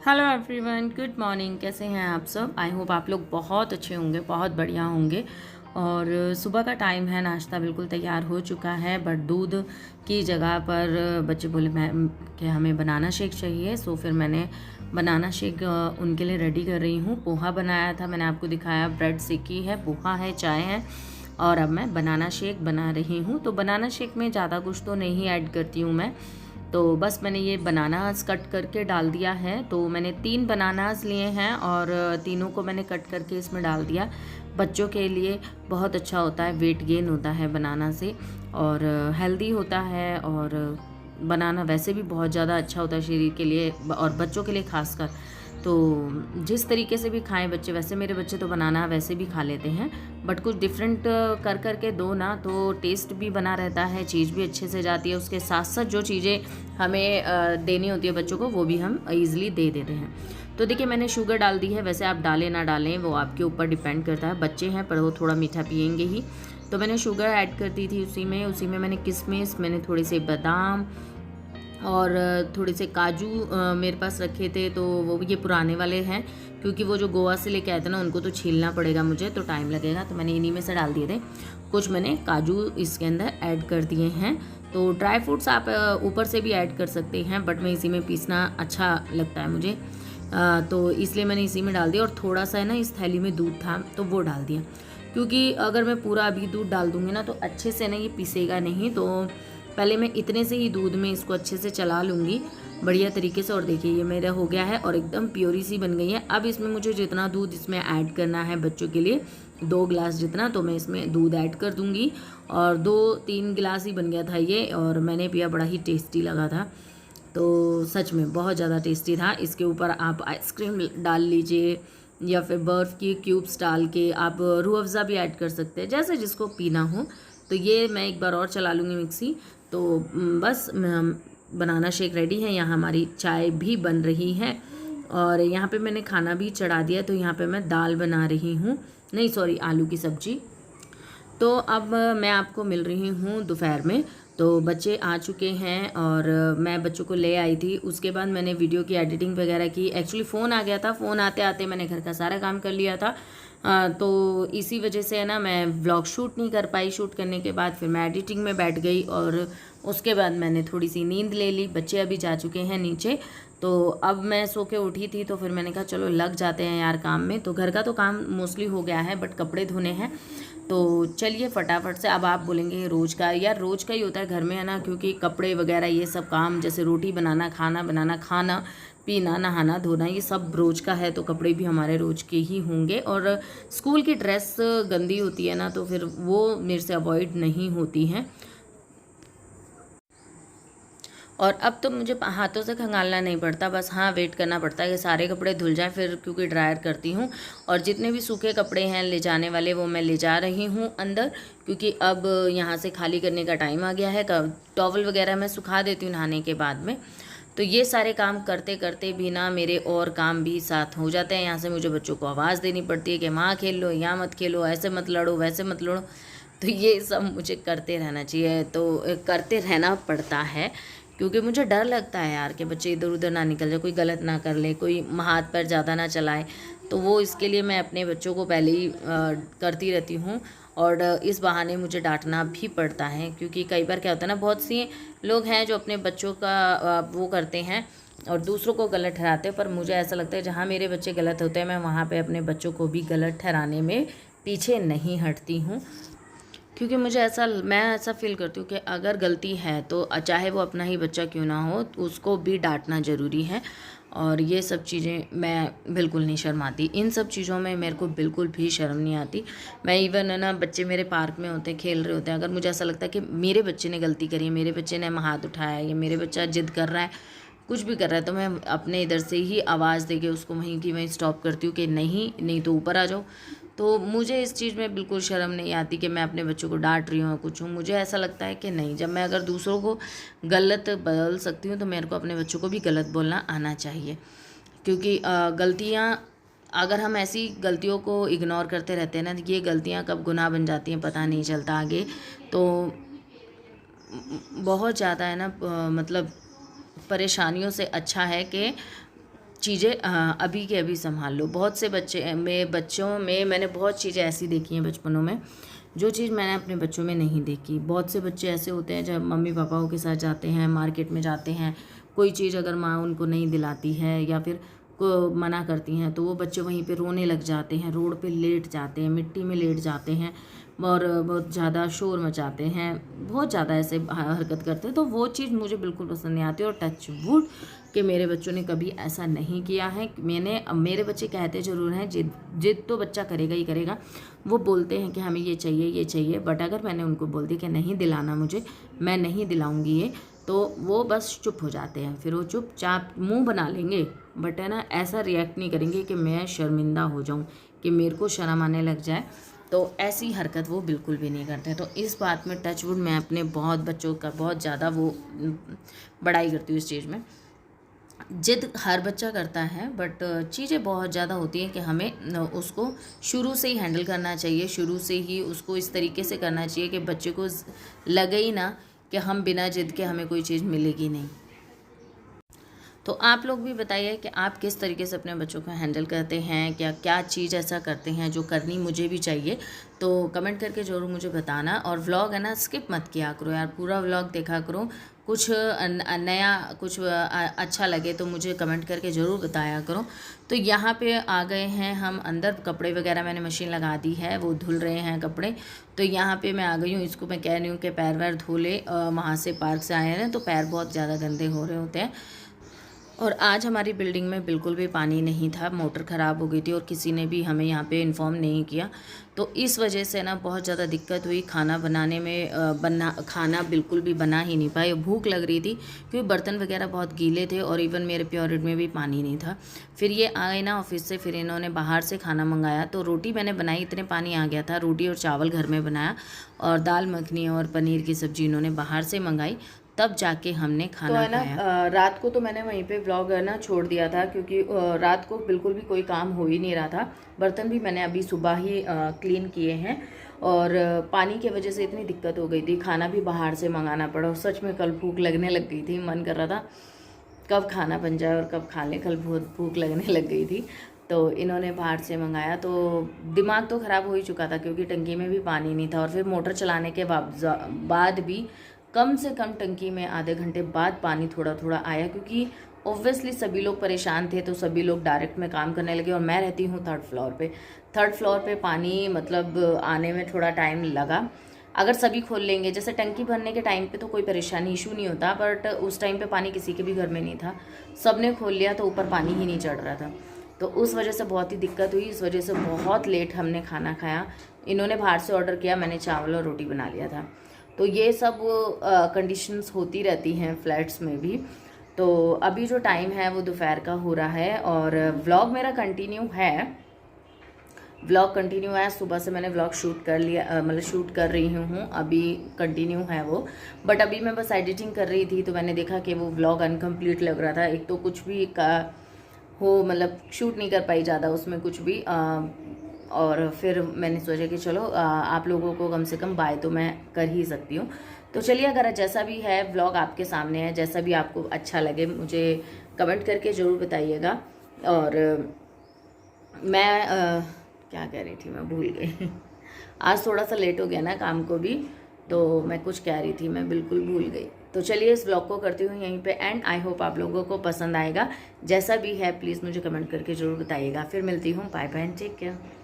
Hello everyone, good morning. कैसे हैं आप सब? आई होप आप लोग बहुत अच्छे होंगे, बहुत बढ़िया होंगे। और सुबह का टाइम है, नाश्ता बिल्कुल तैयार हो चुका है, बट दूध की जगह पर बच्चे बोले मैं कि हमें बनाना शेक चाहिए। सो फिर मैंने बनाना शेक उनके लिए रेडी कर रही हूँ। पोहा बनाया था, मैंने आपको दिखाया, ब्रेड सेकी है, पोहा है, चाय है, और अब मैं बनाना शेक बना रही हूँ। तो बनाना शेक में ज़्यादा कुछ तो नहीं ऐड करती हूँ मैं, तो बस मैंने ये बनानास कट करके डाल दिया है। तो मैंने 3 बनानास लिए हैं और तीनों को मैंने कट करके इसमें डाल दिया। बच्चों के लिए बहुत अच्छा होता है, वेट गेन होता है बनाना से, और हेल्दी होता है, और बनाना वैसे भी बहुत ज़्यादा अच्छा होता है शरीर के लिए और बच्चों के लिए खासकर। तो जिस तरीके से भी खाएं बच्चे, वैसे मेरे बच्चे तो बनाना वैसे भी खा लेते हैं, बट कुछ डिफरेंट कर करके दो ना, तो टेस्ट भी बना रहता है, चीज़ भी अच्छे से जाती है। उसके साथ साथ जो चीज़ें हमें देनी होती है बच्चों को, वो भी हम ईज़िली दे देते हैं। तो देखिए, मैंने शुगर डाल दी है। वैसे आप डालें ना डालें वो आपके ऊपर डिपेंड करता है, बच्चे हैं पर वो थोड़ा मीठा पियेंगे ही। तो मैंने शुगर ऐड कर दी थी उसी में मैंने किशमिश, मैंने थोड़े से बादाम और थोड़े से काजू मेरे पास रखे थे, तो वो ये पुराने वाले हैं, क्योंकि वो जो गोवा से लेके आए थे ना, उनको तो छीलना पड़ेगा मुझे, तो टाइम लगेगा, तो मैंने इन्हीं में से डाल दिए थे। कुछ मैंने काजू इसके अंदर ऐड कर दिए हैं। तो ड्राई फ्रूट्स आप ऊपर से भी ऐड कर सकते हैं, बट मैं इसी में पीसना अच्छा लगता है मुझे, तो इसलिए मैंने इसी में डाल दिया। और थोड़ा सा है ना, इस थैली में दूध था तो वो डाल दिया, क्योंकि अगर मैं पूरा अभी दूध डाल दूँगी ना, तो अच्छे से ना ये पीसेगा नहीं। तो पहले मैं इतने से ही दूध में इसको अच्छे से चला लूँगी बढ़िया तरीके से। और देखिए, ये मेरा हो गया है और एकदम प्योरी सी बन गई है। अब इसमें मुझे जितना दूध इसमें ऐड करना है बच्चों के लिए, 2 गिलास जितना, तो मैं इसमें दूध ऐड कर दूँगी। और 2-3 गिलास ही बन गया था ये, और मैंने पिया, बड़ा ही टेस्टी लगा था। तो सच में बहुत ज़्यादा टेस्टी था। इसके ऊपर आप आइसक्रीम डाल लीजिए, या फिर बर्फ़ की क्यूब्स डाल के आप रूह अफ़ज़ा भी ऐड कर सकते हैं, जैसे जिसको पीना हो। तो ये मैं एक बार और चला लूँगी मिक्सी। तो बस बनाना शेक रेडी है। यहाँ हमारी चाय भी बन रही है, और यहाँ पे मैंने खाना भी चढ़ा दिया। तो यहाँ पे मैं दाल बना रही हूँ, नहीं सॉरी, आलू की सब्ज़ी। तो अब मैं आपको मिल रही हूँ दोपहर में। तो बच्चे आ चुके हैं और मैं बच्चों को ले आई थी। उसके बाद मैंने वीडियो की एडिटिंग वगैरह की। एक्चुअली फ़ोन आ गया था, फ़ोन आते आते मैंने घर का सारा काम कर लिया था। तो इसी वजह से है ना, मैं व्लॉग शूट नहीं कर पाई। शूट करने के बाद फिर मैं एडिटिंग में बैठ गई, और उसके बाद मैंने थोड़ी सी नींद ले ली। बच्चे अभी जा चुके हैं नीचे, तो अब मैं सो के उठी थी, तो फिर मैंने कहा चलो लग जाते हैं यार काम में। तो घर का तो काम मोस्टली हो गया है, बट कपड़े धोने हैं। तो चलिए फटाफट से। अब आप बोलेंगे रोज़ का, यार रोज़ का ही होता है घर में, है ना, क्योंकि कपड़े वगैरह ये सब काम, जैसे रोटी बनाना, खाना बनाना, खाना पीना, नहाना धोना, ये सब रोज़ का है, तो कपड़े भी हमारे रोज़ के ही होंगे। और स्कूल की ड्रेस गंदी होती है ना, तो फिर वो मेरे से अवॉइड नहीं होती हैं। और अब तो मुझे हाथों से खंगालना नहीं पड़ता, बस हाँ वेट करना पड़ता है कि सारे कपड़े धुल जाएं, फिर क्योंकि ड्रायर करती हूँ। और जितने भी सूखे कपड़े हैं ले जाने वाले, वो मैं ले जा रही हूँ अंदर, क्योंकि अब यहाँ से खाली करने का टाइम आ गया है। टॉवल वगैरह मैं सुखा देती हूँ नहाने के बाद में। तो ये सारे काम करते करते भी ना मेरे और काम भी साथ हो जाते हैं। यहाँ से मुझे बच्चों को आवाज़ देनी पड़ती है कि माँ खेल लो, यहाँ मत खेलो, ऐसे मत लड़ो, वैसे मत लड़ो। तो ये सब मुझे करते रहना चाहिए, तो करते रहना पड़ता है, क्योंकि मुझे डर लगता है यार कि बच्चे इधर उधर ना निकल जाए, कोई गलत ना कर ले, कोई हाथ पैर ज़्यादा ना चलाए। तो वो इसके लिए मैं अपने बच्चों को पहले ही करती रहती हूँ। और इस बहाने मुझे डांटना भी पड़ता है, क्योंकि कई बार क्या होता है ना, बहुत सी लोग हैं जो अपने बच्चों का वो करते हैं और दूसरों को गलत ठहराते हैं। पर मुझे ऐसा लगता है जहाँ मेरे बच्चे गलत होते हैं, मैं वहाँ पे अपने बच्चों को भी गलत ठहराने में पीछे नहीं हटती हूँ। क्योंकि मैं ऐसा फ़ील करती हूँ कि अगर गलती है तो चाहे वो अपना ही बच्चा क्यों ना हो, उसको भी डांटना ज़रूरी है। और ये सब चीज़ें मैं बिल्कुल नहीं शर्माती, इन सब चीज़ों में मेरे को बिल्कुल भी शर्म नहीं आती। मैं इवन है ना, बच्चे मेरे पार्क में होते हैं, खेल रहे होते हैं, अगर मुझे ऐसा लगता है कि मेरे बच्चे ने गलती करी है, मेरे बच्चे ने हाथ उठाया है, या मेरे बच्चा जिद कर रहा है, कुछ भी कर रहा है, तो मैं अपने इधर से ही आवाज़ दे के उसको वहीं की वहीं स्टॉप करती हूँ कि नहीं नहीं तो ऊपर आ जाओ। तो मुझे इस चीज़ में बिल्कुल शर्म नहीं आती कि मैं अपने बच्चों को डांट रही हूँ या कुछ हूँ। मुझे ऐसा लगता है कि नहीं, जब मैं अगर दूसरों को गलत बदल सकती हूँ, तो मेरे को अपने बच्चों को भी गलत बोलना आना चाहिए। क्योंकि गलतियाँ, अगर हम ऐसी गलतियों को इग्नोर करते रहते हैं ना, ये गलतियाँ कब गुनाह बन जाती हैं पता नहीं चलता आगे। तो बहुत ज़्यादा है ना, मतलब परेशानियों से अच्छा है कि चीज़ें अभी के अभी संभाल लो। बहुत से बच्चों में मैंने बहुत चीज़ें ऐसी देखी हैं बचपनों में, जो चीज़ मैंने अपने बच्चों में नहीं देखी। बहुत से बच्चे ऐसे होते हैं जब मम्मी पापाओं के साथ जाते हैं, मार्केट में जाते हैं, कोई चीज़ अगर माँ उनको नहीं दिलाती है या फिर को मना करती हैं, तो वो बच्चे वहीं पे रोने लग जाते हैं, रोड पे लेट जाते हैं, मिट्टी में लेट जाते हैं और बहुत ज़्यादा शोर मचाते हैं, बहुत ज़्यादा ऐसे हरकत करते हैं। तो वो चीज़ मुझे बिल्कुल पसंद नहीं आती और टच वुड कि मेरे बच्चों ने कभी ऐसा नहीं किया है। मेरे बच्चे कहते ज़रूर हैं, जिद जिद तो बच्चा करेगा ही करेगा। वो बोलते हैं कि हमें ये चाहिए, बट अगर मैंने उनको बोल दी कि नहीं दिलाना मुझे, मैं नहीं दिलाऊंगी ये, तो वो बस चुप हो जाते हैं। फिर वो चुपचाप मुंह बना लेंगे, बट है ना, ऐसा रिएक्ट नहीं करेंगे कि मैं शर्मिंदा हो जाऊं, कि मेरे को शर्म आने लग जाए। तो ऐसी हरकत वो बिल्कुल भी नहीं करते। तो इस बात में टच वुड मैं अपने बहुत बच्चों का बहुत ज़्यादा वो बड़ाई करती हूँ इस चीज़ में। जिद हर बच्चा करता है, बट चीज़ें बहुत ज़्यादा होती हैं कि हमें उसको शुरू से ही हैंडल करना चाहिए, शुरू से ही उसको इस तरीके से करना चाहिए कि बच्चे को लगे ही ना कि हम बिना जिद के हमें कोई चीज़ मिलेगी नहीं। तो आप लोग भी बताइए कि आप किस तरीके से अपने बच्चों को हैंडल करते हैं, क्या क्या चीज़ ऐसा करते हैं जो करनी मुझे भी चाहिए। तो कमेंट करके ज़रूर मुझे बताना। और व्लॉग है ना, स्किप मत किया करो यार, पूरा व्लॉग देखा करो। कुछ नया कुछ अच्छा लगे तो मुझे कमेंट करके ज़रूर बताया करो। तो यहाँ पे आ गए हैं हम अंदर, कपड़े वगैरह मैंने मशीन लगा दी है, वो धुल रहे हैं कपड़े। तो यहाँ पे मैं आ गई हूँ, इसको मैं कह रही हूँ कि पैर वैर धो ले। वहाँ से पार्क से आए हैं तो पैर बहुत ज़्यादा गंदे हो रहे होते हैं। और आज हमारी बिल्डिंग में बिल्कुल भी पानी नहीं था, मोटर ख़राब हो गई थी और किसी ने भी हमें यहाँ पे इन्फॉर्म नहीं किया। तो इस वजह से ना बहुत ज़्यादा दिक्कत हुई खाना बनाने में। खाना बिल्कुल भी बना ही नहीं पाए। भूख लग रही थी क्योंकि बर्तन वगैरह बहुत गीले थे और इवन मेरे प्योरिट में भी पानी नहीं था। फिर ये आए ना ऑफिस से, फिर इन्होंने बाहर से खाना मंगाया। तो रोटी मैंने बनाई, इतने पानी आ गया था। रोटी और चावल घर में बनाया और दाल मखनी और पनीर की सब्ज़ी इन्होंने बाहर से मंगाई, तब जाके हमने खाना खाया। रात को तो मैंने वहीं पे व्लॉग है ना छोड़ दिया था, क्योंकि रात को बिल्कुल भी कोई काम हो ही नहीं रहा था। बर्तन भी मैंने अभी सुबह ही क्लीन किए हैं और पानी की वजह से इतनी दिक्कत हो गई थी, खाना भी बाहर से मंगाना पड़ा। और सच में कल भूख लगने लग गई थी, मन कर रहा था कब खाना बन जाए और कब खा लें, कल बहुत भूख लगने लग गई थी। तो इन्होंने बाहर से मंगाया। तो दिमाग तो ख़राब हो ही चुका था क्योंकि टंकी में भी पानी नहीं था। और फिर मोटर चलाने के बाद भी कम से कम टंकी में आधे घंटे बाद पानी थोड़ा थोड़ा आया, क्योंकि ऑब्वियसली सभी लोग परेशान थे। तो सभी लोग डायरेक्ट में काम करने लगे और मैं रहती हूँ थर्ड फ्लोर पे पानी मतलब आने में थोड़ा टाइम लगा। अगर सभी खोल लेंगे, जैसे टंकी भरने के टाइम पे तो कोई परेशानी इशू नहीं होता, बट उस टाइम पे पानी किसी के भी घर में नहीं था, सब ने खोल लिया तो ऊपर पानी ही नहीं चढ़ रहा था। तो उस वजह से बहुत ही दिक्कत हुई। इस वजह से बहुत लेट हमने खाना खाया। इन्होंने बाहर से ऑर्डर किया, मैंने चावल और रोटी बना लिया था। तो ये सब कंडीशंस होती रहती हैं फ्लैट्स में भी। तो अभी जो टाइम है वो दोपहर का हो रहा है और व्लॉग मेरा कंटिन्यू है। सुबह से मैंने व्लॉग शूट कर लिया, मतलब शूट कर रही हूँ, अभी कंटिन्यू है वो। बट अभी मैं बस एडिटिंग कर रही थी तो मैंने देखा कि वो व्लॉग अनकम्प्लीट लग रहा था। एक तो कुछ भी मतलब शूट नहीं कर पाई ज़्यादा उसमें कुछ भी। और फिर मैंने सोचा कि चलो आप लोगों को कम से कम बाय तो मैं कर ही सकती हूँ। तो चलिए, अगर जैसा भी है व्लॉग आपके सामने है, जैसा भी आपको अच्छा लगे मुझे कमेंट करके ज़रूर बताइएगा। और मैं क्या कह रही थी, मैं भूल गई। आज थोड़ा सा लेट हो गया ना काम को भी, तो मैं कुछ कह रही थी, मैं बिल्कुल भूल गई। तो चलिए इस व्लॉग को करती हूँ यहीं पे एंड। आई होप आप लोगों को पसंद आएगा। जैसा भी है प्लीज़ मुझे कमेंट करके ज़रूर बताइएगा। फिर मिलती हूँ, बाय बाय, टेक केयर।